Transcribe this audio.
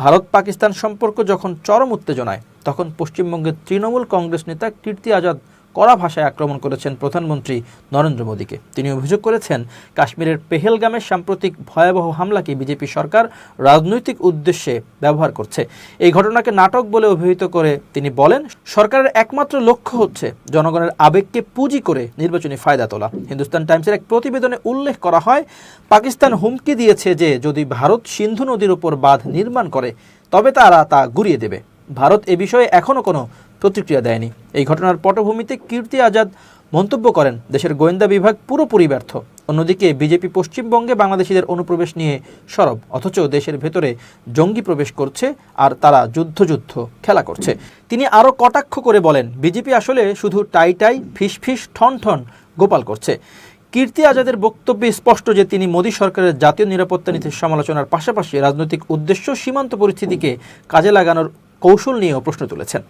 ভারত পাকিস্তান সম্পর্ক যখন চরম উত্তেজনায়, তখন পশ্চিমবঙ্গের তৃণমূল কংগ্রেস নেতা কীর্তি আজাদ কড়া ভাষায় আক্রমণ করেছেন প্রধানমন্ত্রী নরেন্দ্র মোদীকে। তিনি অভিযোগ করেছেন, কাশ্মীরের পেহেলগামের সাম্প্রতিক ভয়াবহ হামলাকে বিজেপি সরকার রাজনৈতিক উদ্দেশ্যে ব্যবহার করছে। এই ঘটনাকে নাটক বলে অভিহিত করে তিনি বলেন, সরকারের একমাত্র লক্ষ্য হচ্ছে জনগণের আবেগকে পুঁজি করে নির্বাচনী ফায়দা তোলা। হিন্দুস্তান টাইমসের এক প্রতিবেদনে উল্লেখ করা হয়, পাকিস্তান হুমকি দিয়েছে যে যদি ভারত সিন্ধু নদীর উপর বাঁধ নির্মাণ করে তবে তারা তা গুঁড়িয়ে দেবে। ভারত এ বিষয়ে এখনও কোনো প্রতিক্রিয়া দেয়নি। এই ঘটনার পটভূমিতে কীর্তি আজাদ মন্তব্য করেন, দেশের গোয়েন্দা বিভাগ পুরোপুরি ব্যর্থ। অন্যদিকে বিজেপি পশ্চিমবঙ্গে বাংলাদেশিদের অনুপ্রবেশ নিয়ে সরব, অথচ দেশের ভেতরে জঙ্গি প্রবেশ করছে আর তারা যুদ্ধ খেলা করছে। তিনি আরও কটাক্ষ করে বলেন, বিজেপি আসলে শুধু টাই ফিস ঠন গোপাল করছে। কীর্তি আজাদের বক্তব্যে স্পষ্ট যে তিনি মোদী সরকারের জাতীয় নিরাপত্তা নীতির সমালোচনার পাশাপাশি রাজনৈতিক উদ্দেশ্য সীমান্ত পরিস্থিতিকে কাজে লাগানোর কৌশল নিয়েও প্রশ্ন তুলেছেন।